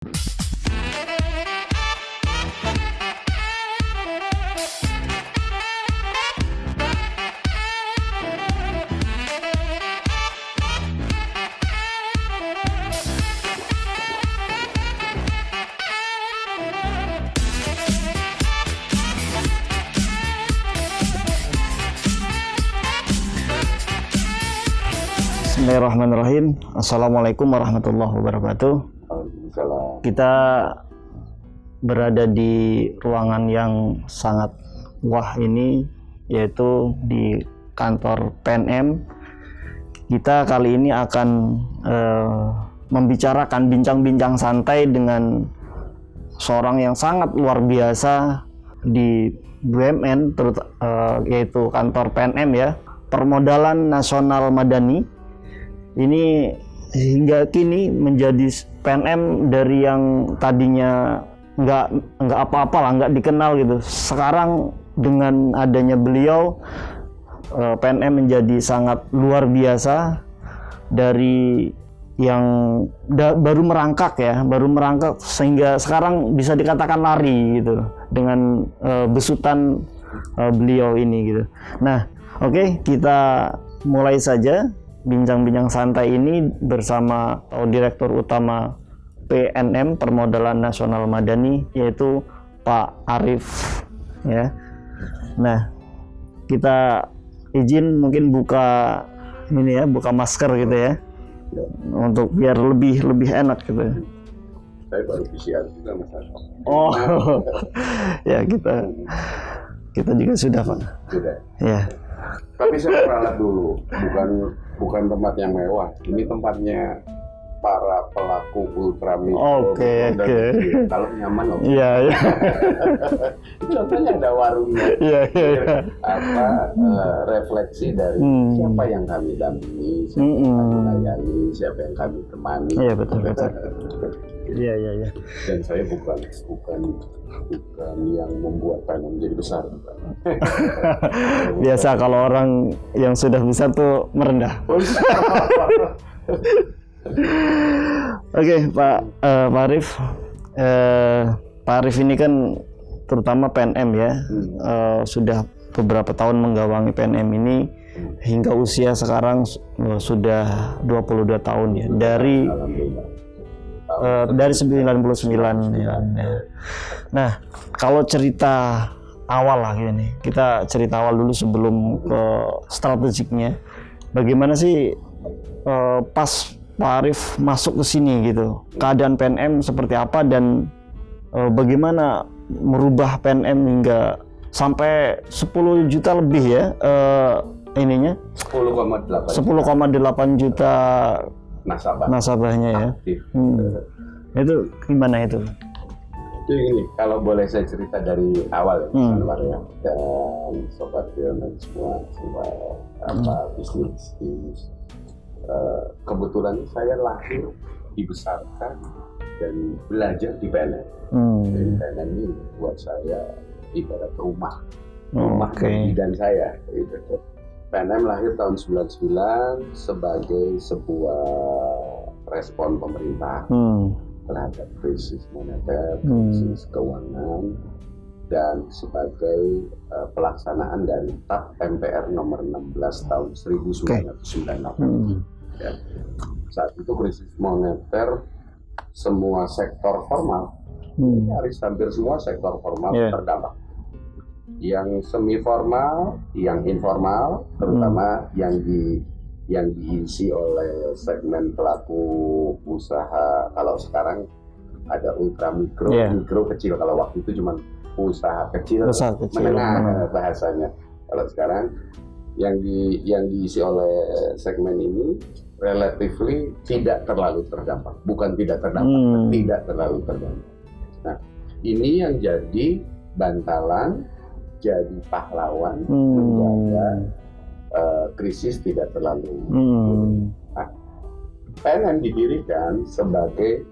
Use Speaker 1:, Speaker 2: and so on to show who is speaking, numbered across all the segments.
Speaker 1: Bismillahirrahmanirrahim. Assalamualaikum warahmatullahi wabarakatuh. Kita berada di ruangan yang sangat wah ini, yaitu di kantor PNM. Kita kali ini akan membicarakan bincang-bincang santai dengan seorang yang sangat luar biasa di BUMN, yaitu kantor PNM ya, Permodalan Nasional Madani. Ini hingga kini menjadi PNM dari yang tadinya nggak apa-apa lah, nggak dikenal gitu. Sekarang dengan adanya beliau, PNM menjadi sangat luar biasa, dari yang baru merangkak sehingga sekarang bisa dikatakan lari gitu dengan besutan beliau ini gitu. Nah, oke, kita mulai saja bincang-bincang santai ini bersama Direktur Utama PNM, Permodalan Nasional Madani, yaitu Pak Arief ya. Nah, kita izin mungkin buka masker gitu ya, untuk biar lebih enak gitu ya.
Speaker 2: Saya baru PCR juga Mas Arif.
Speaker 1: Oh ya, kita juga sudah Pak.
Speaker 2: Sudah.
Speaker 1: Ya.
Speaker 2: Tapi saya peralat dulu, bukan tempat yang mewah. Ini tempatnya para pelaku ultramikro.
Speaker 1: Oke.
Speaker 2: Kalau nyaman oke.
Speaker 1: Iya.
Speaker 2: Contohnya ada warungnya.
Speaker 1: Iya.
Speaker 2: Refleksi dari siapa yang kami dampingi, siapa yang kami layani, siapa yang kami temani.
Speaker 1: Iya, betul. Iya.
Speaker 2: Dan saya bukan yang membuat PNM menjadi besar.
Speaker 1: Biasa kalau orang yang sudah besar tuh merendah. Oke, Pak Arief. Pak Arief ini kan terutama PNM ya, sudah beberapa tahun menggawangi PNM ini hingga usia sekarang sudah 22 tahun ya, dari 99 ya. Nah, kalau cerita awal lah gini, kita cerita awal dulu sebelum ke strategiknya. Bagaimana sih pas Pak Arief masuk ke sini gitu? Keadaan PNM seperti apa dan bagaimana merubah PNM hingga sampai 10 juta lebih ya ininya? 10,8 juta nasabahnya ya. Itu gimana itu?
Speaker 2: Itu ini, kalau boleh saya cerita dari awal ya, dan sobat BUMN semua bisnis. Kebetulan saya lahir, dibesarkan dan belajar di PNM. Jadi PNM ini buat saya ibarat rumah dan saya. Gitu. PNM lahir tahun 99 sebagai sebuah respon pemerintah terhadap krisis moneter, krisis keuangan, dan sebagai pelaksanaan dari TAP MPR nomor 16 tahun 1998. Ya. Saat itu krisis moneter, semua sektor formal, nyaris hampir semua sektor formal terdampak. Yang semi formal, yang informal, terutama yang diisi oleh segmen pelaku usaha. Kalau sekarang ada ultramikro, mikro, kecil. Kalau waktu itu cuma usaha kecil, menengah bahasanya. Kalau sekarang yang diisi oleh segmen ini relatively tidak terlalu terdampak. Bukan tidak terdampak, tidak terlalu terdampak. Nah, ini yang jadi bantalan, jadi pahlawan menjaga krisis tidak terlalu. Nah, PNM didirikan sebagai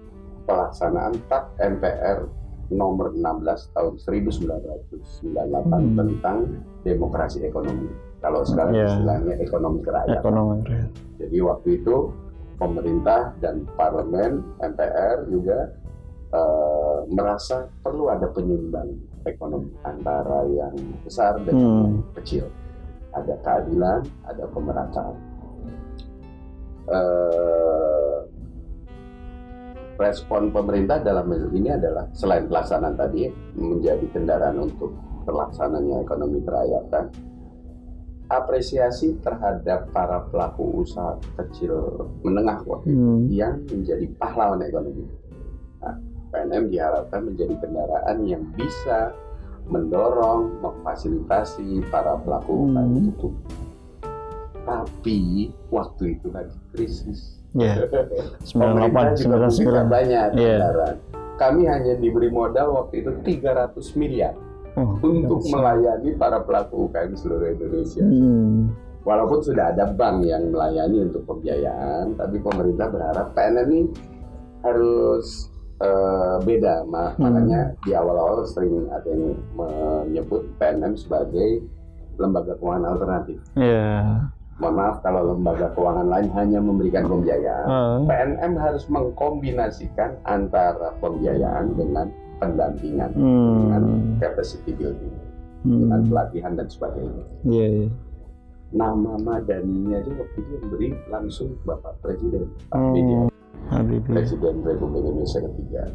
Speaker 2: pelaksanaan TAP MPR nomor 16 tahun 1998 tentang demokrasi ekonomi. Kalau sekarang istilahnya ekonomi kerakyatan. Jadi waktu itu pemerintah dan parlemen MPR juga merasa perlu ada penyeimbang ekonomi antara yang besar dan yang kecil. Ada keadilan, ada pemerataan. Respon pemerintah dalam hal ini adalah selain pelaksanaan tadi menjadi kendaraan untuk terlaksananya ekonomi kerakyatan, apresiasi terhadap para pelaku usaha kecil menengah yang menjadi pahlawan ekonomi. Nah, PNM diharapkan menjadi kendaraan yang bisa mendorong, memfasilitasi para pelaku UKM itu. Tapi waktu itu lagi krisis. Pemerintah juga bukan banyak kendaraan. Kami hanya diberi modal waktu itu 300 miliar untuk melayani para pelaku UKM seluruh Indonesia. Walaupun sudah ada bank yang melayani untuk pembiayaan, tapi pemerintah berharap PNM ini harus beda. Makanya di awal-awal sering ada yang menyebut PNM sebagai lembaga keuangan alternatif. Mohon maaf kalau lembaga keuangan lain hanya memberikan pembiayaan. PNM harus mengkombinasikan antara pembiayaan dengan pendampingan, dengan capacity building, dengan pelatihan dan sebagainya. Nama Madaninya aja waktu itu beri langsung Bapak Presiden, Pak Habibie, Presiden Republik Indonesia ketiga.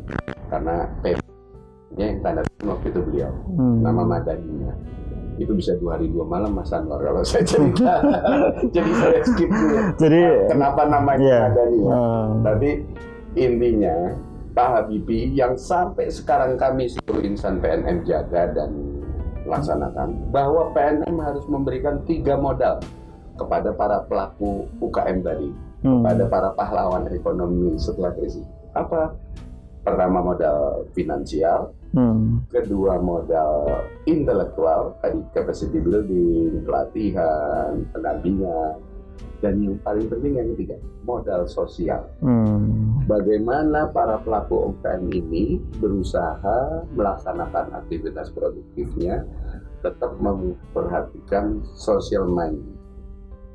Speaker 2: Karena PP-nya yang tanda tangan waktu itu beliau, nama Madaninya. Itu bisa 2 hari 2 malam Mas Anwar kalau saya cerita. Jadi saya skip dulu. Jadi kenapa namanya Madani? Tapi intinya Pak Habibie yang sampai sekarang kami seluruh insan PNM jaga dan laksanakan bahwa PNM harus memberikan 3 modal kepada para pelaku UKM tadi, kepada para pahlawan ekonomi setelah krisis. Apa? Pertama modal finansial, kedua modal intelektual, tadi capacity building, pelatihan, pendampingan, dan yang paling penting yang ketiga, modal sosial. Bagaimana para pelaku UKM ini berusaha melaksanakan aktivitas produktifnya, tetap memperhatikan social mind,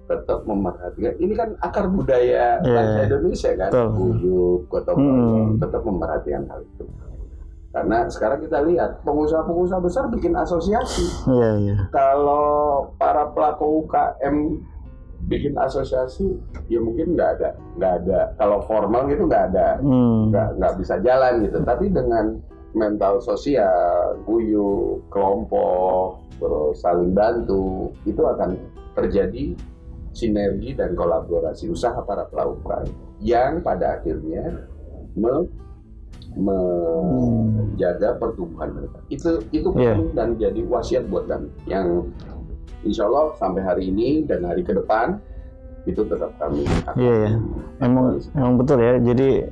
Speaker 2: tetap memperhatikan, ini kan akar budaya bangsa Indonesia kan, guyup, gotong royong, tetap memperhatikan hal itu. Karena sekarang kita lihat pengusaha-pengusaha besar bikin asosiasi. Kalau para pelaku UKM bikin asosiasi, ya mungkin nggak ada. Kalau formal gitu nggak ada, nggak bisa jalan gitu. Tapi dengan mental sosial, guyup, kelompok, terus saling bantu, itu akan terjadi sinergi dan kolaborasi usaha para pelaku UKM yang pada akhirnya menjaga pertumbuhan mereka. Itu penting dan jadi wasiat buat kami yang insya Allah sampai hari ini dan hari ke depan itu tetap kami.
Speaker 1: Emang betul ya. Jadi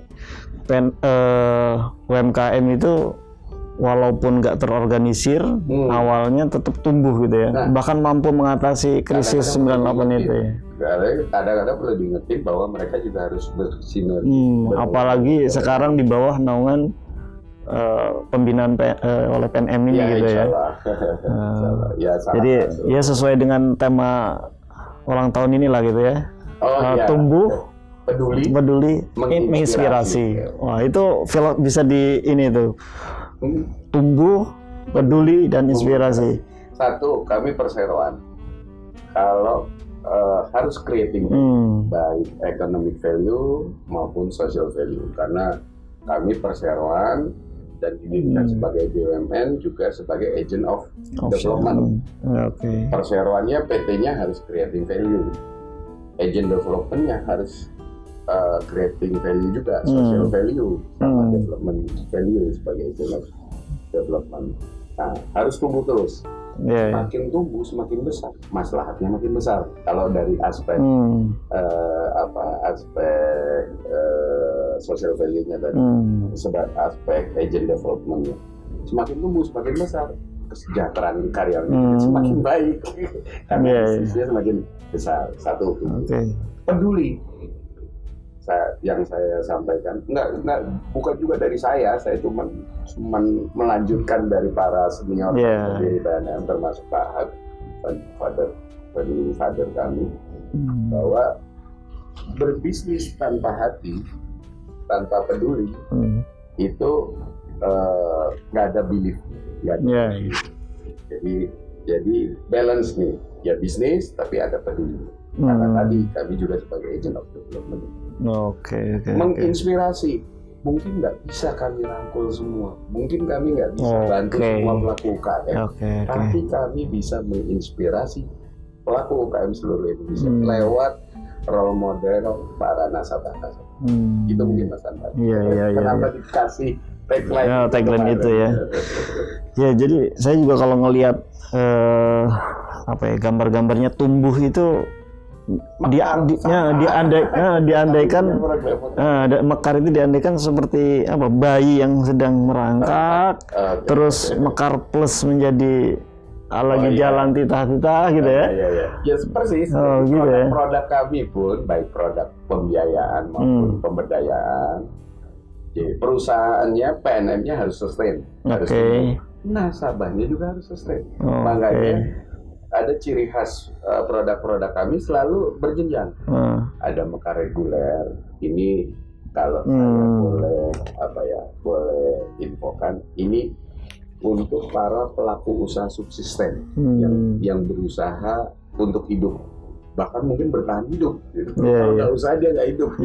Speaker 1: UMKM itu walaupun nggak terorganisir, awalnya tetap tumbuh gitu ya. Bahkan mampu mengatasi krisis 98 itu ya.
Speaker 2: Kadang-kadang perlu diingetin bahwa mereka juga harus bersinergi.
Speaker 1: Apalagi sekarang di bawah naungan pembinaan oleh PNM ini gitu ya. Jadi ya sesuai dengan tema ulang tahun inilah gitu ya. Tumbuh, peduli, menginspirasi. Wah itu bisa di ini tuh. Tumbuh, peduli, dan inspirasi.
Speaker 2: Satu, kami perseroan. Kalau harus creating baik economic value maupun social value, karena kami perseroan dan didirikan sebagai BUMN juga sebagai agent of development. Perseroannya PT-nya harus creating value, agent development-nya harus creating value juga, social value sama development value sebagai agent of development. Nah, harus tumbuh terus. Makin tumbuh semakin besar, maslahatnya makin besar. Kalau dari aspek social value-nya tadi, sebagai aspek agent development-nya, semakin tumbuh semakin besar, kesejahteraan karyawannya semakin baik, karena bisnisnya semakin besar. Satu, peduli. Yang saya sampaikan bukan juga dari saya cuma melanjutkan dari para senior dari PNM termasuk Pak father kami, bahwa berbisnis tanpa hati, tanpa peduli itu nggak ada belief, nggak ada. Jadi balance nih, ya bisnis tapi ada peduli. Karena tadi kami juga sebagai agent of development. Menginspirasi, mungkin nggak bisa kami rangkul semua, mungkin kami nggak bisa bantu semua pelaku UKM, tapi kami bisa menginspirasi pelaku UKM seluruh Indonesia lewat role model para nasabah. Itu mungkin Mas Anwar. Kenapa dikasih
Speaker 1: tagline itu ya? Ya, jadi saya juga kalau ngelihat gambar-gambarnya tumbuh itu diandaikan mekar itu diandaikan seperti bayi yang sedang merangkak, terus mekar plus menjadi lagi jalan titah-titah gitu ya.
Speaker 2: Ya persis. Produk kami pun baik produk pembiayaan maupun pemberdayaan. Jadi perusahaannya PNM-nya harus sustain. Nasabahnya juga harus sustain. Makanya ada ciri khas produk-produk kami selalu berjenjang. Ada mekar reguler. Ini kalau saya boleh infokan, ini untuk para pelaku usaha subsisten yang berusaha untuk hidup, bahkan mungkin bertahan hidup. Kalau nggak usaha dia nggak hidup.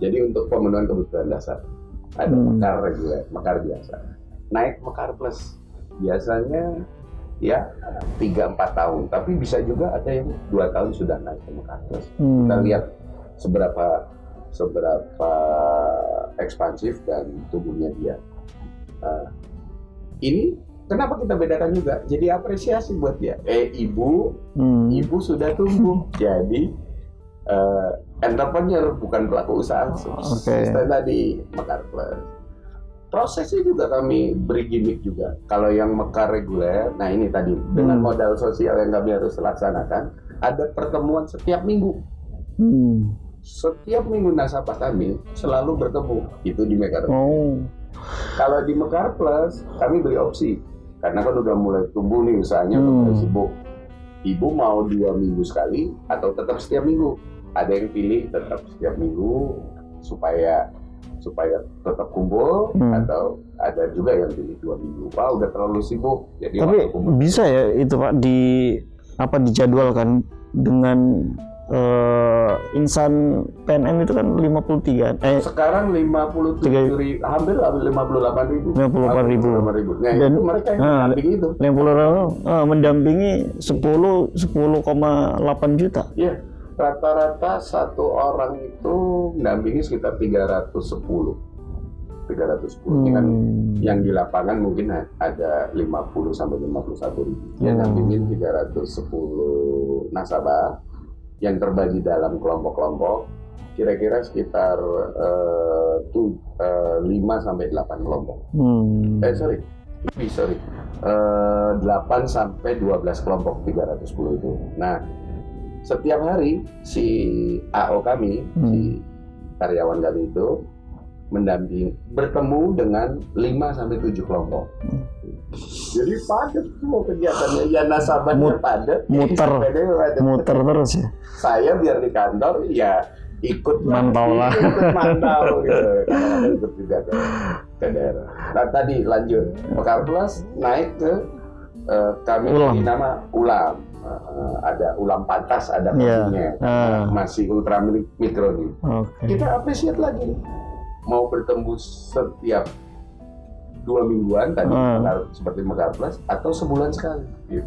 Speaker 2: Jadi untuk pemenuhan kebutuhan dasar ada mekar reguler, mekar biasa. Naik mekar plus biasanya ya 3-4 tahun, tapi bisa juga ada yang 2 tahun sudah naik ke mekar plus. Kita lihat seberapa ekspansif dan tumbuhnya dia. Ini kenapa kita bedakan juga? Jadi apresiasi buat dia. Ibu sudah tumbuh. Jadi entrepreneur bukan pelaku usaha. Sistem tadi mekar plus. Prosesnya juga kami beri gimmick juga. Kalau yang mekar reguler, nah ini tadi dengan modal sosial yang kami harus laksanakan, ada pertemuan setiap minggu. Setiap minggu nasabah kami selalu bertemu. Itu di mekar. Kalau di Mekar Plus, kami beri opsi. Karena kan udah mulai tumbuh nih usahanya, udah sibuk. Ibu mau 2 minggu sekali atau tetap setiap minggu? Ada yang pilih tetap setiap minggu supaya tetap kumpul, atau ada juga yang pilih 2 minggu. Wah, udah terlalu sibuk. Jadi
Speaker 1: tapi bisa ya itu Pak dijadwalkan dengan insan PNM itu kan 53.
Speaker 2: Sekarang 57.000, hampir 58.000.
Speaker 1: 58.000.
Speaker 2: Nah, dan itu mereka yang mendampingi itu.
Speaker 1: 50 mendampingi 10,8 juta.
Speaker 2: Iya, rata-rata satu orang itu mendampingi sekitar 310. Kan yang di lapangan mungkin ada 50 sampai 51 ribu. Yang mendampingi 310 nasabah yang terbagi dalam kelompok-kelompok, kira-kira sekitar 5 sampai 8 kelompok. 8 sampai 12 kelompok 310 itu. Nah, setiap hari si AO kami, si karyawan kami itu bertemu dengan 5 sampai 7 kelompok. Jadi padat semua kegiatannya, ya nasabahnya padat,
Speaker 1: muter terus ya.
Speaker 2: Saya biar di kantor ya ikut
Speaker 1: mantau
Speaker 2: gitu. Ikut juga ke daerah. Nah tadi lanjut Mekar Plus naik ke kami di nama Ulam. Ada Ulam Pantas, ada kopinya, masih ultra mikro nih. Kita apresiat lagi, mau bertemu setiap 2 mingguan tadi seperti Mekar Plus atau sebulan sekali gitu.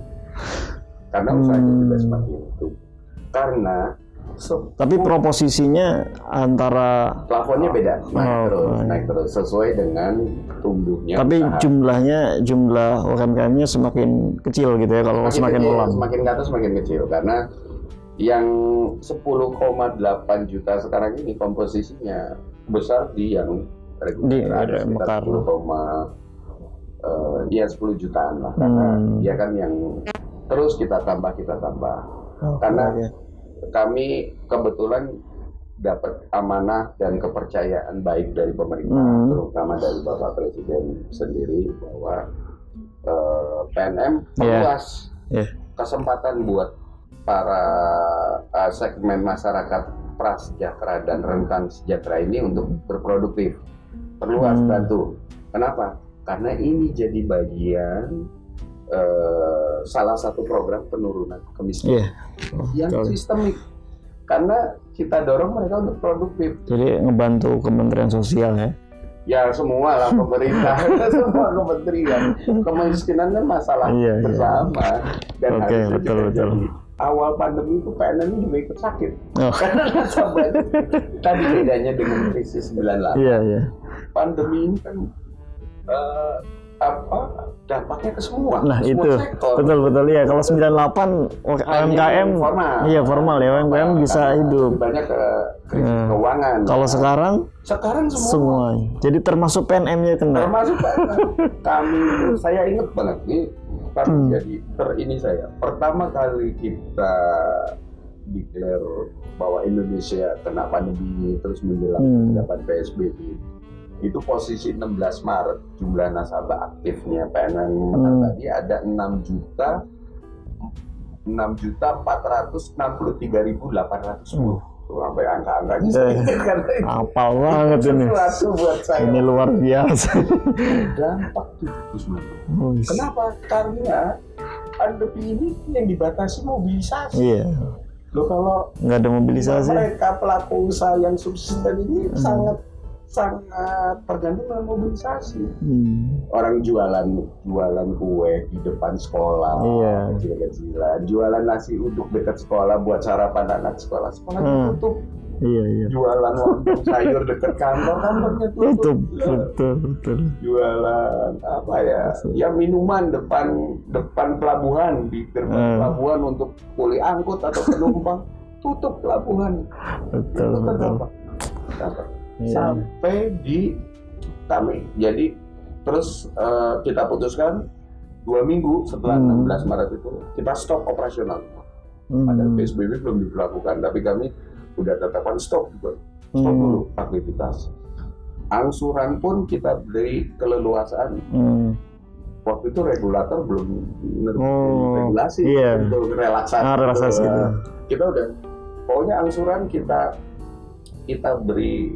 Speaker 2: Karena usahanya juga semakin itu. Karena
Speaker 1: tapi proposisinya antara
Speaker 2: plafonnya beda, naik terus sesuai dengan tumbuhnya.
Speaker 1: Tapi jumlah UMKM-nya semakin kecil gitu ya kalau semakin ulang.
Speaker 2: Semakin ke atas semakin kecil karena yang 10,8 juta sekarang ini komposisinya besar di yang reguler, sekitar 10 jutaan lah, karena dia kan yang terus kita tambah. Karena kami kebetulan dapat amanah dan kepercayaan baik dari pemerintah, terutama dari Bapak Presiden sendiri, bahwa PNM meluas kesempatan buat para segmen masyarakat prasejahtera dan rentan sejahtera ini untuk berproduktif. Perlu harus bantu. Kenapa? Karena ini jadi bagian salah satu program penurunan kemiskinan yang sistemik. Karena kita dorong mereka untuk produktif.
Speaker 1: Jadi ngebantu Kementerian Sosial ya?
Speaker 2: Ya semua lah pemerintah, semua kementerian. Kemiskinan kan masalah bersama. Dan
Speaker 1: betul.
Speaker 2: Jadi awal pandemi itu PNM juga ikut sakit. Karena nasabah tadi bedanya dengan krisis 98. Pandemi ini kan dampaknya ke semua.
Speaker 1: Nah
Speaker 2: ke
Speaker 1: itu
Speaker 2: sektor.
Speaker 1: betul ya. Kalau 98 UMKM formal ya, UMKM bisa hidup.
Speaker 2: Banyak keuangan.
Speaker 1: Kalau
Speaker 2: sekarang
Speaker 1: semua. Jadi termasuk PNM-nya kena.
Speaker 2: Termasuk saya ingat banget ini jadi ini saya pertama kali kita declare bahwa Indonesia kena pandemi terus menjelang penerapan PSBB. Itu posisi 16 Maret jumlah nasabah aktifnya PNM tadi ada 6.463.810 sampai angka-angkanya
Speaker 1: apal banget ini.
Speaker 2: Buat saya.
Speaker 1: Ini luar biasa.
Speaker 2: Dampak 700. Kenapa? Karena pandemi ini yang dibatasi mobilisasi. Loh kalau
Speaker 1: nggak ada mobilisasi,
Speaker 2: mereka pelaku usaha yang subsisten ini sangat tergantung dengan mobilisasi. Orang jualan kue di depan sekolah, kecil-kecilan, jualan nasi uduk dekat sekolah buat sarapan anak sekolah tutup. Jualan lontong sayur dekat kantornya tutup. Betul. Jualan ya minuman depan pelabuhan di depan pelabuhan untuk kuli angkut atau penumpang tutup pelabuhan.
Speaker 1: Betul.
Speaker 2: Sampai di kami. Jadi terus kita putuskan 2 minggu setelah 16 Maret itu kita stop operasional. Padahal PSBB belum diberlakukan, tapi kami udah tetapkan stop dulu aktivitas. Angsuran pun kita beri keleluasaan. Waktu itu regulator belum regulasi untuk relaksasi. Kita udah pokoknya angsuran kita beri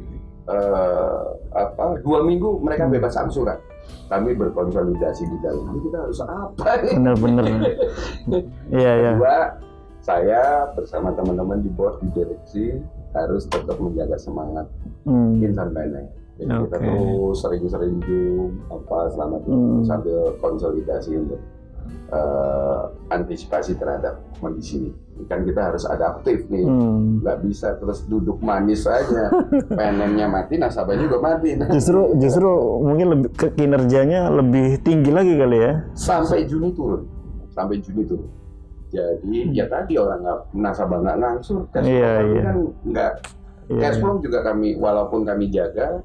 Speaker 2: 2 minggu mereka bebas angsuran. Kami berkonsolidasi di dalam. Ini kita harus apa?
Speaker 1: Bener.
Speaker 2: Kedua, saya bersama teman-teman di board di direksi harus tetap menjaga semangat insan PNM. Jadi kita terus sering-sering Zoom selama itu sambil konsolidasi untuk antisipasi terhadap kondisi ini. Kan kita harus adaptif nih, nggak bisa terus duduk manis aja. PNM-nya mati, nasabahnya juga mati.
Speaker 1: Justru mungkin kinerjanya lebih tinggi lagi kali ya.
Speaker 2: Sampai Juni turun. Jadi ya tadi orang nasabah nggak langsung, cash flow kan nggak. Cash flow juga kami, walaupun kami jaga,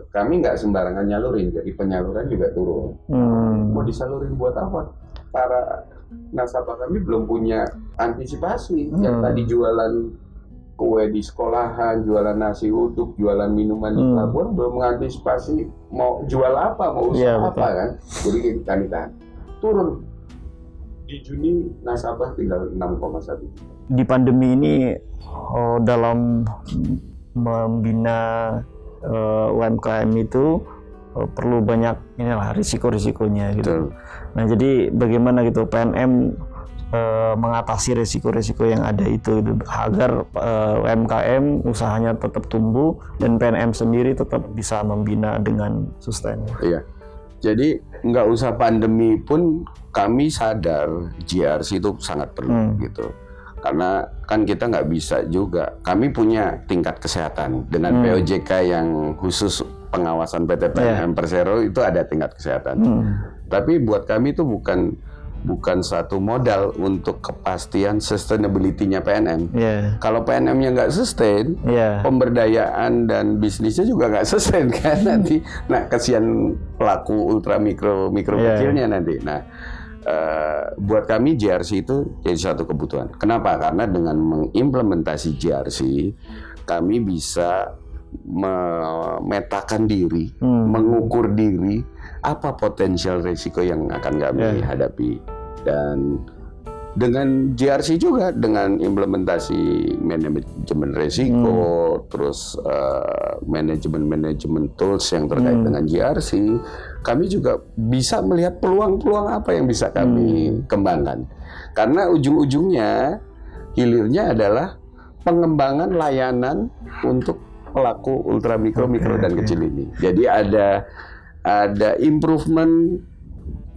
Speaker 2: kami nggak sembarangan nyalurin, jadi penyaluran juga turun. Mau disalurin buat apa? Para nasabah kami belum punya antisipasi. Yang tadi jualan kue di sekolahan, jualan nasi uduk, jualan minuman di pelabuhan belum mengantisipasi mau jual apa, mau usaha apa kan. Jadi kami turun. Di Juni nasabah tinggal 6,1.
Speaker 1: Di pandemi ini dalam membina UMKM itu perlu banyak risiko-risikonya gitu. Nah jadi bagaimana gitu PNM mengatasi risiko-risiko yang ada itu agar UMKM usahanya tetap tumbuh dan PNM sendiri tetap bisa membina dengan sustain.
Speaker 2: Iya. Jadi nggak usah pandemi pun kami sadar GRC itu sangat perlu gitu. Karena kan kita nggak bisa juga. Kami punya tingkat kesehatan dengan POJK yang khusus pengawasan PT PNM Persero itu ada tingkat kesehatan. Tapi buat kami itu bukan satu modal untuk kepastian sustainability-nya PNM. Kalau PNM-nya nggak sustain, pemberdayaan dan bisnisnya juga nggak sustain kan nanti. Nah kasihan pelaku ultra mikro kecilnya nanti. Nah buat kami GRC itu jadi satu kebutuhan. Kenapa? Karena dengan mengimplementasi GRC kami bisa memetakan diri, mengukur diri apa potensial risiko yang akan kami hadapi, dan Dengan GRC juga, dengan implementasi manajemen resiko, terus manajemen tools yang terkait dengan GRC, kami juga bisa melihat peluang-peluang apa yang bisa kami kembangkan. Karena ujung-ujungnya, hilirnya adalah pengembangan layanan untuk pelaku ultra mikro, mikro dan kecil ini. Jadi ada improvement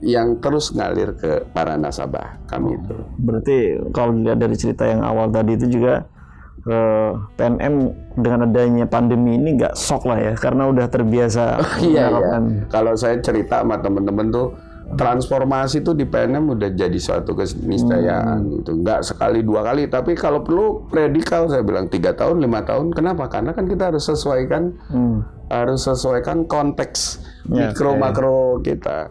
Speaker 2: yang terus ngalir ke para nasabah kami itu.
Speaker 1: Berarti kalau dilihat dari cerita yang awal tadi itu juga PNM dengan adanya pandemi ini nggak shock lah ya, karena udah terbiasa.
Speaker 2: Iya. Kalau saya cerita sama teman-teman tuh, transformasi itu di PNM udah jadi suatu keniscayaan itu. Nggak sekali dua kali, tapi kalau perlu radikal, saya bilang 3 tahun, 5 tahun. Kenapa? Karena kan kita harus sesuaikan konteks mikro makro kita.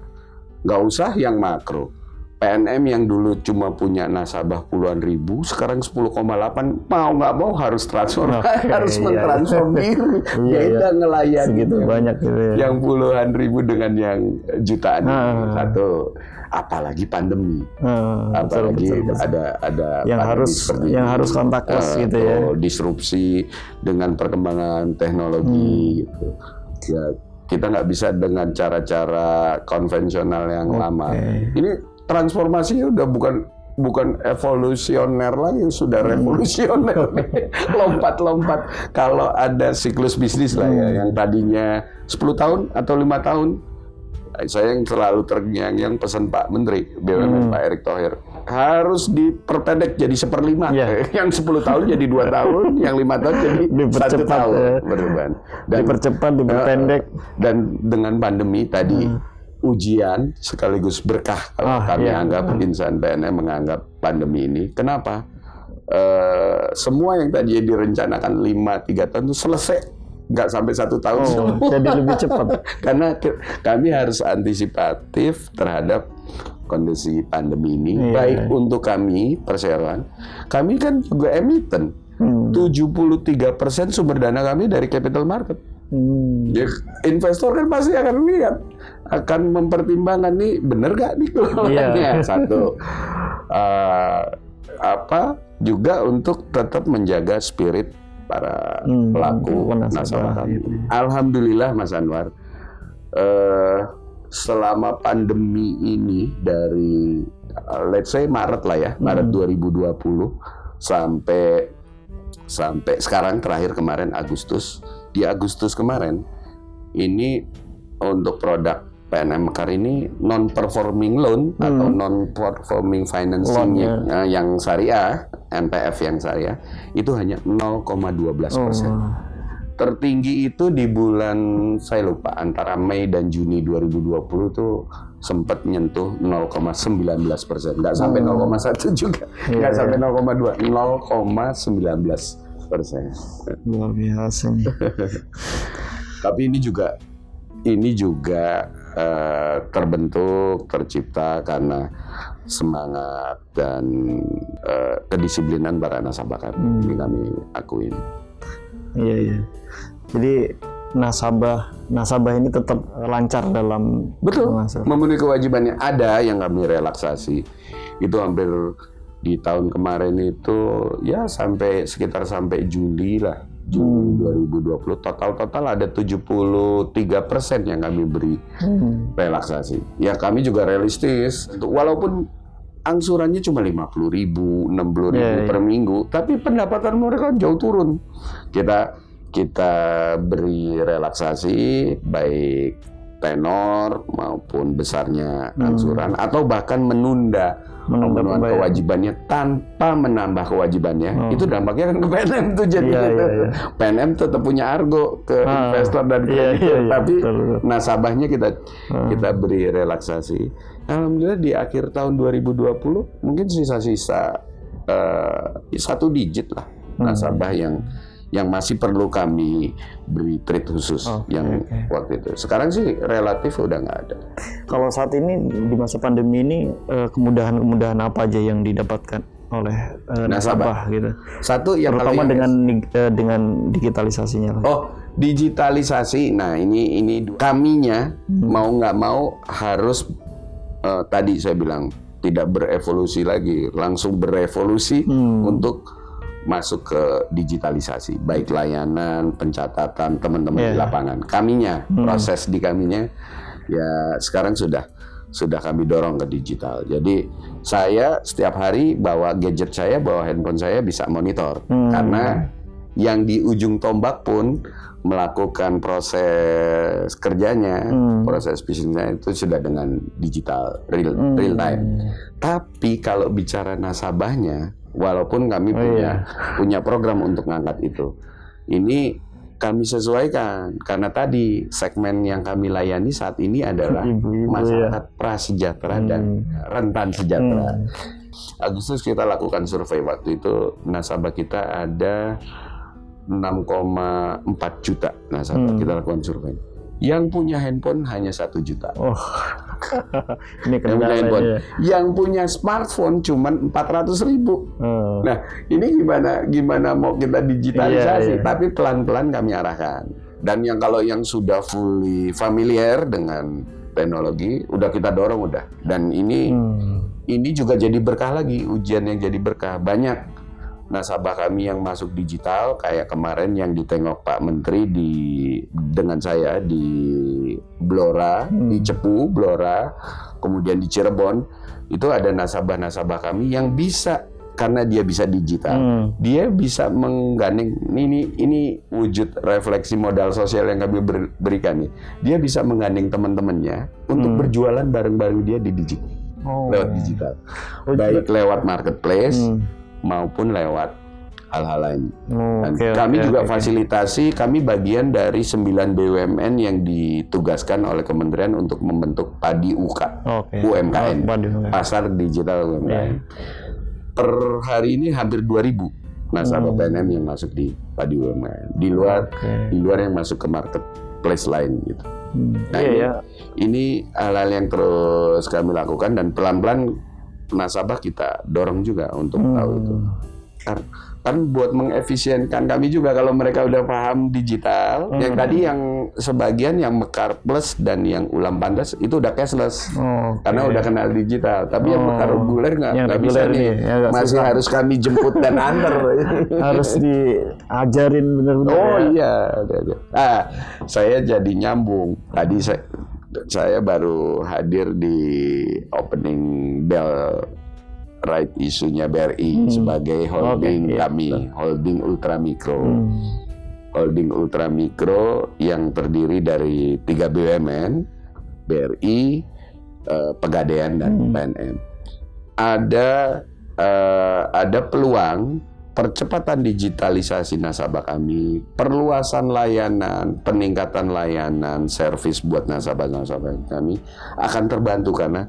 Speaker 2: Nggak usah yang makro. PNM yang dulu cuma punya nasabah puluhan ribu, sekarang 10,8, mau nggak mau harus transformasi, harus mentransform diri. Beda ngelayani
Speaker 1: segitu banyak gitu ya.
Speaker 2: Yang puluhan ribu dengan yang jutaan. Satu, apalagi pandemi, apalagi betul. Ada
Speaker 1: yang harus kontakless gitu ya.
Speaker 2: Disrupsi dengan perkembangan teknologi gitu. Ya, kita nggak bisa dengan cara-cara konvensional yang lama. Ini transformasinya udah bukan evolusioner lagi, sudah revolusioner. Lompat-lompat. Kalau ada siklus bisnis lah ya, yang tadinya 10 tahun atau 5 tahun, saya yang selalu terngiang-ngiang pesan Pak Menteri BUMN Pak Erick Thohir, harus diperpendek jadi 1/5. Yang 10 tahun jadi 2 tahun, yang 5 tahun jadi 1 tahun.
Speaker 1: Dipercepat, diperpendek.
Speaker 2: Dan dengan pandemi tadi, ujian sekaligus berkah kalau kami anggap, insan PNM menganggap pandemi ini. Kenapa? Semua yang tadi direncanakan 5-3 tahun itu selesai. Nggak sampai 1 tahun.
Speaker 1: Jadi lebih cepat.
Speaker 2: Karena kami harus antisipatif terhadap kondisi pandemi ini. Baik untuk kami, perseroan. Kami kan juga emiten. 73% sumber dana kami dari capital market. Ya, investor kan pasti akan lihat, akan mempertimbangkan nih bener gak nih kelolanya. Satu, juga untuk tetap menjaga spirit para pelaku nasabah kami. Alhamdulillah Mas Anwar, selama pandemi ini dari let's say Maret lah ya, Maret 2020 sampai sekarang terakhir kemarin Agustus. Di Agustus kemarin ini untuk produk PNM Mekar ini non-performing loan atau non-performing financing yang syariah, NPF yang syariah itu hanya 0,12%. Tertinggi itu di bulan, saya lupa, antara Mei dan Juni 2020 tuh sempat nyentuh 0,19%. Nggak sampai 0,1 juga, nggak sampai 0,2, 0,19%.
Speaker 1: Luar biasa.
Speaker 2: Tapi ini juga terbentuk, tercipta karena semangat dan kedisiplinan para nasabah kami. Ini kami akuin.
Speaker 1: Iya. Jadi nasabah ini tetap lancar dalam
Speaker 2: memenuhi kewajibannya. Ada yang kami relaksasi. Itu hampir di tahun kemarin itu ya sampai Juli lah, Juli 2020 total ada 73% yang kami beri relaksasi. Ya kami juga realistis, walaupun angsurannya cuma 50.000, 60.000 per minggu, tapi pendapatan mereka jauh turun. Kita beri relaksasi baik tenor maupun besarnya angsuran atau bahkan menunda pemenuhan kewajibannya tanpa menambah kewajibannya. Itu dampaknya kan ke PNM tuh jadi PNM tetap punya argo ke investor dan kreditur, tapi nasabahnya kita beri relaksasi. Alhamdulillah di akhir tahun 2020 mungkin sisa-sisa 1 digit lah nasabah yang masih perlu kami beri treat khusus waktu itu. Sekarang sih relatif udah nggak ada.
Speaker 1: Kalau saat ini di masa pandemi ini kemudahan-kemudahan apa aja yang didapatkan oleh nasabah gitu?
Speaker 2: Satu yang
Speaker 1: terutama dengan digitalisasinya.
Speaker 2: Digitalisasi. Nah ini kaminya mau nggak mau harus tadi saya bilang tidak berevolusi lagi, langsung berevolusi untuk masuk ke digitalisasi, baik layanan, pencatatan teman-teman di lapangan. Kaminya, proses di kaminya ya sekarang sudah kami dorong ke digital. Jadi saya setiap hari bawa gadget saya, bawa handphone saya bisa monitor. Karena yang di ujung tombak pun melakukan proses kerjanya, proses bisnisnya itu sudah dengan digital, real time. Tapi kalau bicara nasabahnya, walaupun kami punya program untuk ngangkat itu, ini kami sesuaikan karena tadi segmen yang kami layani saat ini adalah masyarakat prasejahtera dan rentan sejahtera. Agustus kita lakukan survei, waktu itu nasabah kita ada 6,4 juta nasabah. Kita lakukan survei. Yang punya handphone hanya 1 juta.
Speaker 1: Oh, ini kendalanya.
Speaker 2: Yang punya smartphone cuma 400.000. Nah, ini gimana mau kita digitalisasi? Tapi pelan-pelan kami arahkan. Dan kalau yang sudah fully familiar dengan teknologi, udah kita dorong udah. Dan ini juga jadi berkah lagi, ujian yang jadi berkah. Banyak nasabah kami yang masuk digital, kayak kemarin yang ditengok Pak Menteri dengan saya di Blora, di Cepu, Blora, kemudian di Cirebon, itu ada nasabah-nasabah kami yang bisa, karena dia bisa digital, dia bisa menggandeng, ini wujud refleksi modal sosial yang kami berikan nih. Dia bisa menggandeng teman-temannya untuk berjualan bareng-bareng dia di digital, lewat digital, baik lewat marketplace maupun lewat hal-hal lain. Kami juga fasilitasi, kami bagian dari 9 BUMN yang ditugaskan oleh Kementerian untuk membentuk Padi UMKM, pasar digital UMKM. Per hari ini hampir 2.000 nasabah PNM yang masuk di Padi UMKM. Di luar yang masuk ke marketplace lain gitu. Ini hal-hal yang terus kami lakukan dan pelan-pelan nasabah kita dorong juga untuk tahu itu. Kan buat mengefisienkan kami juga, kalau mereka udah paham digital, yang tadi yang sebagian yang Mekar Plus dan yang Ulam Pandas itu udah cashless, karena udah kenal digital. Tapi yang Mekar reguler nggak bisa nih, masih harus kami jemput dan antar.
Speaker 1: Harus diajarin benar-benar.
Speaker 2: Oh iya. Saya jadi nyambung. Tadi saya baru hadir di opening bell right isunya BRI sebagai holding kami, holding ultramikro. Holding ultramikro yang terdiri dari 3 BUMN, BRI, Pegadaian dan PNM. Ada peluang percepatan digitalisasi nasabah kami, perluasan layanan, peningkatan layanan, servis buat nasabah-nasabah kami akan terbantu karena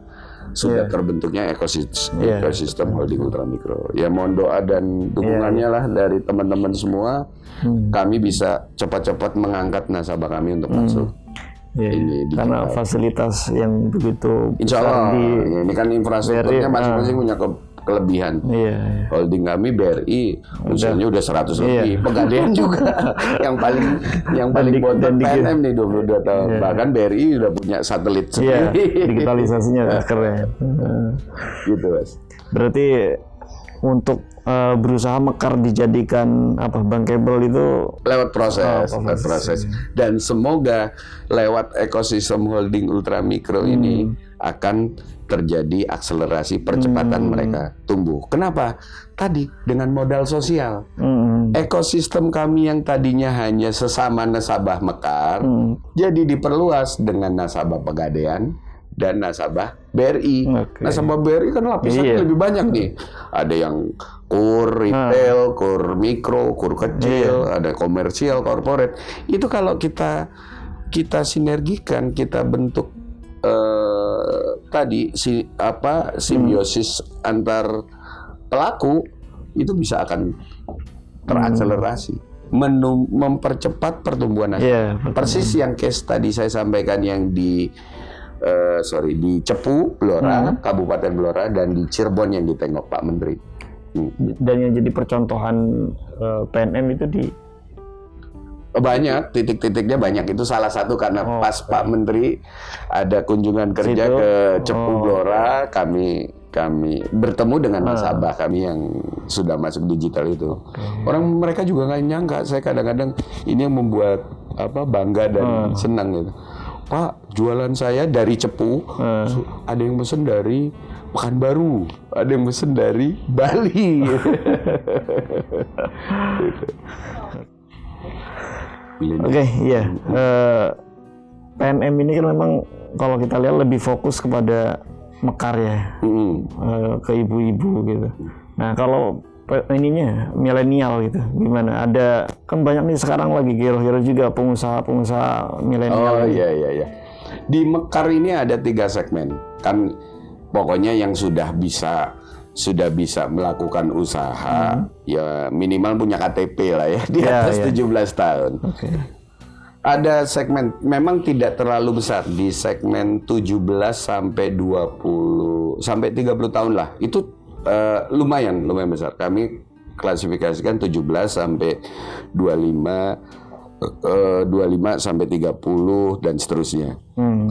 Speaker 2: sudah terbentuknya ekosistem holding ultramikro. Ya mohon doa dan dukungannya lah dari teman-teman semua. Kami bisa cepat-cepat mengangkat nasabah kami untuk masuk. Ini
Speaker 1: karena fasilitas yang begitu
Speaker 2: Insya Allah, ini kan infrastrukturnya masing-masing punya kelebihan. Holding kami BRI usianya udah 100 lebih. Pegadaian juga yang paling bodoh PNM nih 22 tahun. Bahkan BRI udah punya satelit sendiri.
Speaker 1: Digitalisasinya keren.
Speaker 2: Gitu, Mas.
Speaker 1: Berarti untuk berusaha Mekar dijadikan bankable itu
Speaker 2: lewat proses. Dan semoga lewat ekosistem holding ultramikro ini akan terjadi akselerasi percepatan mereka tumbuh. Kenapa? Tadi dengan modal sosial. Ekosistem kami yang tadinya hanya sesama nasabah Mekar jadi diperluas dengan nasabah Pegadaian dan nasabah BRI. Nasabah BRI kan lapisannya lebih banyak nih. Ada yang kur retail, kur mikro, kur kecil, ada komersial, corporate. Itu kalau kita sinergikan, kita bentuk simbiosis antar pelaku, itu bisa akan terakselerasi, mempercepat pertumbuhan nasabah. Persis yang case tadi saya sampaikan yang di Cepu, Blora, Kabupaten Blora, dan di Cirebon yang ditengok Pak Menteri.
Speaker 1: Dan yang jadi percontohan PNM itu di
Speaker 2: banyak, titik-titiknya banyak. Itu salah satu karena pas Pak Menteri ada kunjungan kerja ke Cepu Blora, kami kami bertemu dengan nasabah kami yang sudah masuk digital itu. Orang mereka juga nggak nyangka. Saya kadang-kadang ini yang membuat bangga dan senang gitu. Pak, jualan saya dari Cepu, ada yang pesen dari Pekanbaru, ada yang pesen dari Bali.
Speaker 1: Oke, iya. PNM ini kan memang kalau kita lihat lebih fokus kepada mekar ya, ke ibu-ibu gitu. Nah kalau ininya milenial gitu, gimana? Ada kan banyak nih sekarang lagi hero-hero juga pengusaha milenial.
Speaker 2: Oh iya. Di Mekar ini ada 3 segmen. Kan pokoknya yang sudah bisa melakukan usaha, ya minimal punya KTP lah ya di atas 17 tahun. Okay. Ada segmen memang tidak terlalu besar di segmen 17 sampai 20 sampai 30 tahun lah. Itu lumayan besar. Kami klasifikasikan 17 sampai 25 sampai 30 dan seterusnya.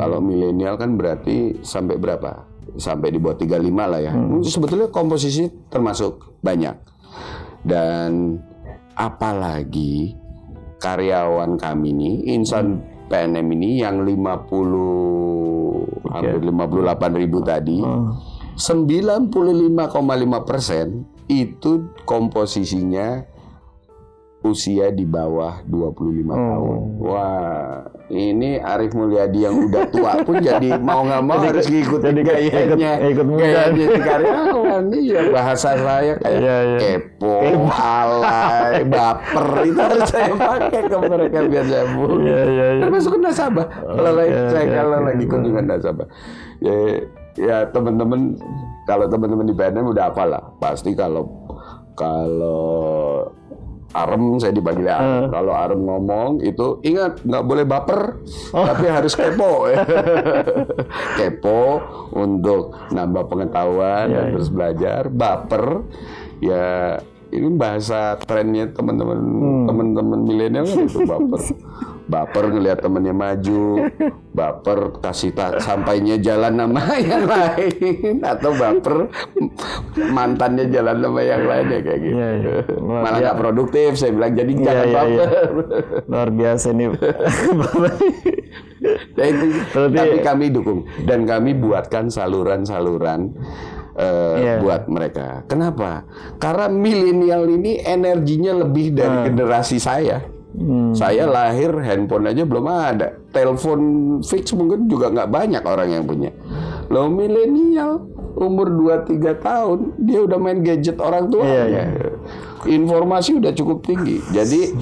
Speaker 2: Kalau milenial kan berarti sampai berapa? Sampai di bawah 35 lah ya. Sebetulnya komposisi termasuk banyak. Dan apalagi karyawan kami ini, insan PNM ini yang 58.000 tadi, 95,5% itu komposisinya usia di bawah 25 tahun. Wah, ini Arif Mulyadi yang udah tua pun jadi mau nggak mau harus ngikutin gayanya. Ikut muda jadi karyawan. Iya, bahasa saya kayak kepo, alay, baper itu harus saya pakai ke mereka biar nyambung. Termasuk nasabah. Kalau lagi kunjungan nasabah. Ya teman-teman, kalau teman-teman di PNM udah hafal lah. Pasti kalau Arem saya dipanggil Arem. Kalau Arem ngomong itu ingat nggak boleh baper, tapi harus kepo. Kepo untuk nambah pengetahuan dan terus belajar. Baper ya ini bahasa trennya teman-teman milenial kan itu baper. Baper ngelihat temennya maju, baper kasih sampainya jalan sama yang lain, atau baper mantannya jalan sama yang lain ya kayak gitu. Malah nggak produktif, saya bilang jadi jangan baper.
Speaker 1: Luar biasa nih.
Speaker 2: Tapi kami dukung dan kami buatkan saluran-saluran buat mereka. Kenapa? Karena milenial ini energinya lebih dari generasi saya. Saya lahir handphone aja belum ada, telepon fix mungkin juga nggak banyak orang yang punya. Loh milenial umur 2-3 tahun dia udah main gadget orang tuanya. Informasi udah cukup tinggi. Jadi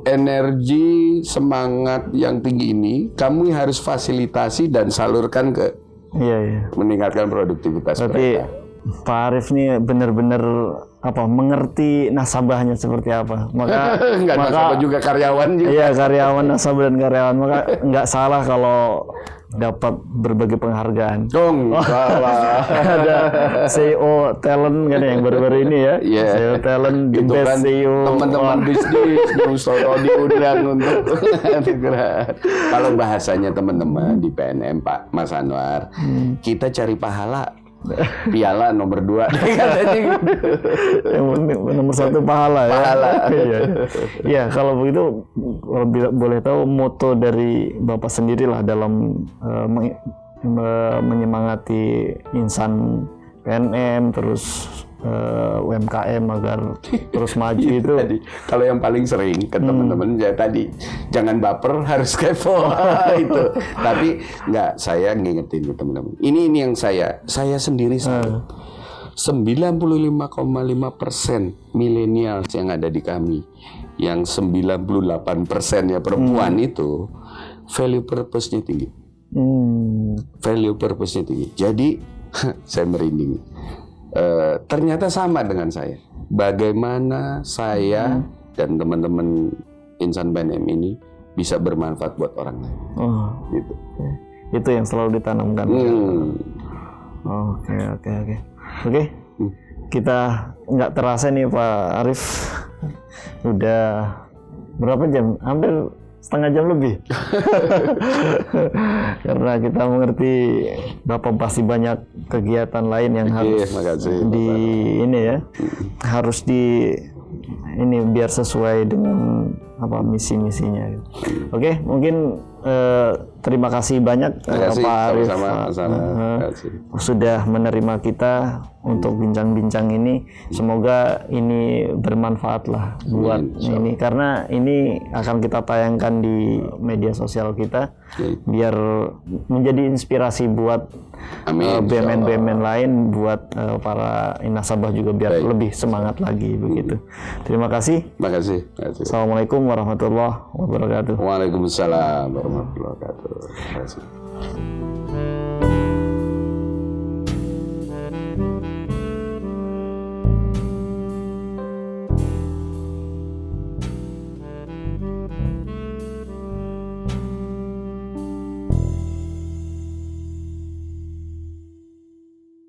Speaker 2: energi semangat yang tinggi ini kami harus fasilitasi dan salurkan ke meningkatkan produktivitas mereka.
Speaker 1: Pak Arif ini benar-benar mengerti nasabahnya seperti apa. Maka
Speaker 2: nasabah juga karyawan juga.
Speaker 1: Iya, karyawan, nasabah dan karyawan. Maka nggak salah kalau dapat berbagai penghargaan.
Speaker 2: Salah.
Speaker 1: Ada CEO talent kan yang baru-baru ini ya. CEO talent, the best kan CEO.
Speaker 2: Teman-teman bisnis yang diundang untuk kalau bahasanya teman-teman di PNM Pak Mas Anwar, kita cari pahala. Piala nomor 2 katanya gitu.
Speaker 1: Yang nomor 1 pahala ya. Iya, kalau begitu boleh tahu moto dari Bapak sendiri lah dalam menyemangati insan PNM terus UMKM agar terus maju itu.
Speaker 2: Kalau yang paling sering ke teman-teman ya tadi jangan baper, harus kepo itu. Tapi saya ngingetin ke teman-teman. Ini yang saya sendiri salut. 95,5% milenial yang ada di kami, yang 98% ya perempuan itu value purpose-nya tinggi. Value purpose-nya tinggi. Jadi saya merinding. Ternyata sama dengan saya. Bagaimana saya dan teman-teman insan PNM ini bisa bermanfaat buat orang lain. Gitu.
Speaker 1: Itu yang selalu ditanamkan. Oke. Kita nggak terasa nih Pak Arif. Udah berapa jam? Hampir setengah jam lebih. Karena kita mengerti Bapak pasti banyak kegiatan lain yang harus harus ini biar sesuai dengan misi-misinya. Oke, mungkin terima kasih banyak Pak Arief sudah menerima kita untuk bincang-bincang ini. Semoga ini bermanfaat lah buat ini, karena ini akan kita tayangkan di media sosial kita biar menjadi inspirasi buat BUMN-BUMN lain, buat para nasabah juga biar lebih semangat lagi begitu. Terima kasih.
Speaker 2: Terima kasih.
Speaker 1: Assalamualaikum warahmatullahi wabarakatuh.
Speaker 2: Waalaikumsalam warahmatullahi wabarakatuh. Terima kasih.